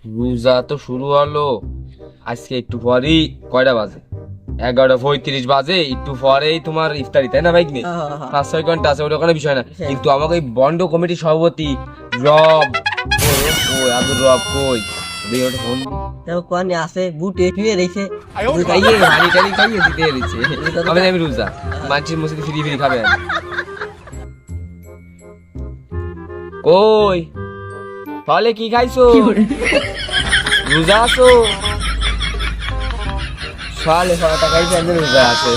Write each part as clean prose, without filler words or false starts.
রোজা তো শুরু হলো আজকে একটু পরেই। কয়টা বাজে? 11:35 বাজে। একটু পরেই তোমার ইফতারি, তাই না ভাই? 5-6 ঘন্টা আছে, ওটা কোনো বিষয় না। কিন্তু আমাকে এই বন্ড কমিটির সভাপতি রব, ওই আব্দুর রব কই ওটা ফোন কোয়ানি আছে বুটে শুয়ে রইছে খাইয়ে হানি টানি খাইয়ে দিতে এসেছে। আমি রোজা মানছির মসজিদে ফিরি ফিরি খাবে কই তাহলে কি খাইছো? রোজা আছো? সালে সারাটা খাইছে, আমি রোজা আছে।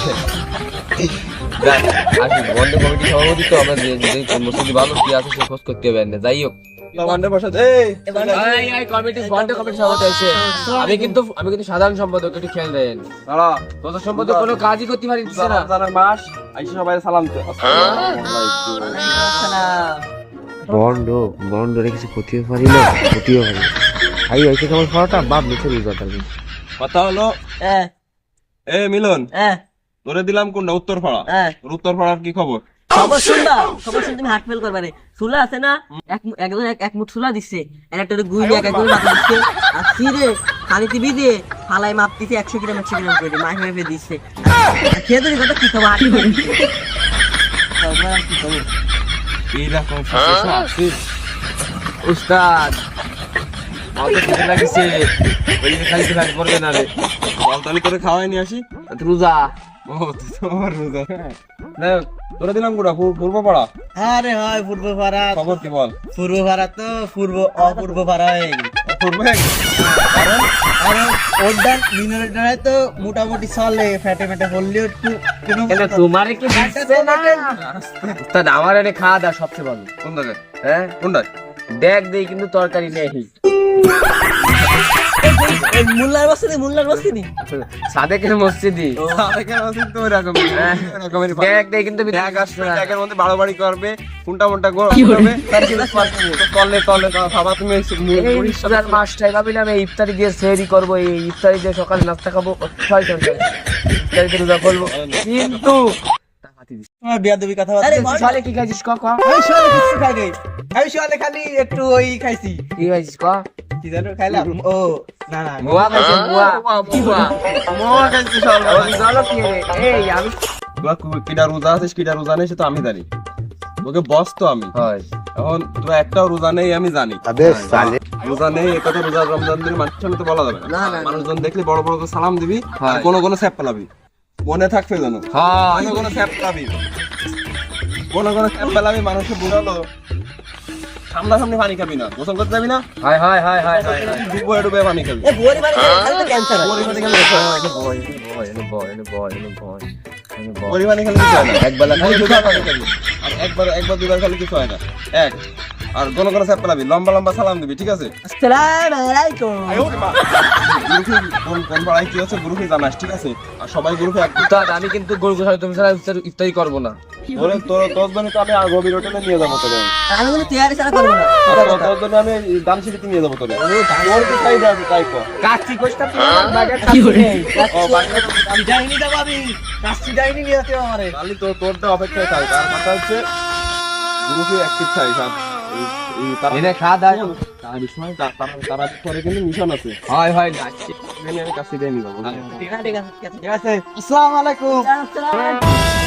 আসি বন্ড কমিটি সভাপতি তো আমরা যে মসজিদে ভালো কি আছে সে খোঁজ করতে হবে না। যাই হোক আমি কিন্তু সাধারণ সম্পাদক, একটু খেয়াল দেন। তোদের সম্পাদক কোনো কাজই করতে পারিস না। মাস আইসা সবাই সালাম তো। বন্ড বন্ড কিছু ক্ষতিও পারি না, ক্ষতিও পারি ভাই হয়েছে কেমন খাওয়াটা বাপ নিচে রোজা থাকবে। কথা হলো এ মিলন, তোরে দিলাম কোনটা? উত্তরপাড়া। উত্তরপাড়ার কি খবর? খবর শুনবা, খবর শুনতে তুমি হাট ফেল করবারে। সুলা আছে না, এক মুঠ সুলা দিচ্ছে, একটা গুই এক করে মাথা দিচ্ছে, আর সিরে পানিতে ভিজে ফালাই মাপ দিচ্ছে 100 গ্রাম 100 গ্রাম করে মাছ মেপে দিচ্ছে। খেয়ে ধরি কথা কি খাবো হাট ফেল কি খাবো এইরকম situation আছে? উস্তাদ অত খেতে লাগিছে ওই যে খাইতে ভাগ পড়বে না রে। বলতালি করে খাওয়াই নিয়ে আসি। রোজা ও তোমার রোজা। না তোরে দিলাম কোনটা? পূর্বপাড়া। আরে হয় পূর্ব পাড়া, খবর কি বল? পূর্ব পাড়া তো অপূর্ব পাড়া হয়ে গেল। পূর্ব আরে ওটার মিনারেটারে তো মোটামুটি চলে, ফ্যাটে ফ্যাটে বললেও একটু কোনো তোমারে কি দিচ্ছে না? উস্তাদ আমার এনে খাওয়া দাওয়া সবচেয়ে ভালো। কোন জায়গায়? হ্যাঁ কোনটা? দেখ দেই কিন্তু তরকারি নেই। মুল্লার বসতি সাদেকের মসজিদি সাদেকের মসজিদ তো এরকম এরকমের দেখ দেই কিন্তু এক আসবে একের মধ্যে বাড়াবাড়ি করবে, কোনটা মোনটা করবে, তার কি তলে তলে খাবা তুমি। মাসটাই ভাবিলাম এই ইফতারি দিয়ে সেহরি করবো, এই ইফতারি দিয়ে সকালে নাস্তা খাবো, ইফতারিতে রোজা করবো, কিন্তু বিয়াদবি কথা সালে কি খাইছিস ক? আমি সকালে কিছু খাই নাই, আমি সকালে খালি একটু ওই খাইছি। কি খাইছিস ক? কি জানো খাইলাম? ও না না মোয়া খাইছে, মোয়া মোয়া খাইছে সব। চলো কি রে? এই আমি কিটা রোজা আছিস কিটা রোজা নেই সে তো আমি জানি, তোকে বস তো আমি। হয় এখন তোর একটাও রোজা নেই আমি জানি। রোজা নেই এ কথা রোজা রমজান দিন মানুষের সামনে তো বলা যাবে না। মানুষজন দেখলে বড় বড় করে সালাম দিবি, আর কোনো কোনো স্যাপ পেলাবি, মনে থাকবে জানো। কোনো কোনো স্যাপ পেলাবি, কোনো কোনো স্যাপ পেলাবি, মানুষকে বুঝালো সামনাসামনি পানি খাবি না, গোসল করতে যাবি না, হায় হায় হায় হায় হায় ডুবে ডুবে পানি খাবি। এ বুয়ারি মানে খালি তো ক্যান্সার হয়। পরিমাণে খেলে কিছু হয় না। পরিমাণে খেলে কিছু হয় না। একবেলা খালি দুবার পানি খাবি, আর একবার দুবার খালি কিছু হয় না। এক আর কোনো কোনো স্যাপ পেলাবি, লম্বা লম্বা সালাম দিবি, ঠিক আছে? আসসালামু আলাইকুম। কোন পাড়ায় কি হচ্ছে গ্রুপে জানাস, ঠিক আছে? আর সবাই গ্রুপে উস্তাদ আমি কিন্তু গরু গোশালা তুমি ছাড়া ইফতারি করবো না। তোর জন্য তো আমি গভীর হোটেলে নিয়ে যাবো তোরে, আমি কিন্তু তৈরি ছাড়া করব না। তোর জন্য আমি দাম সিটিতে নিয়ে যাবো তোরে। তোর কি চাই যাবে তাই কর। কাচ্চি কোষ্টা বাগের কি করে ও বাংলা ডাইনি দাও আমি কাচ্চি ডাইনি নিয়ে আসতে আমারে। খালি তোরটা অপেক্ষায় থাক। তার কথা হচ্ছে গ্রুপে অ্যাক্টিভ থাই সব। এনে খাওয়া দাওয়া তারা পরে কিন্তু মিশন আছে। হয় হয় না আমি কাছে দিয়ে নিয়ে যাবো। ঠিক আছে ঠিক আছে। আসসালামু আলাইকুম। আসসালামু আলাইকুম।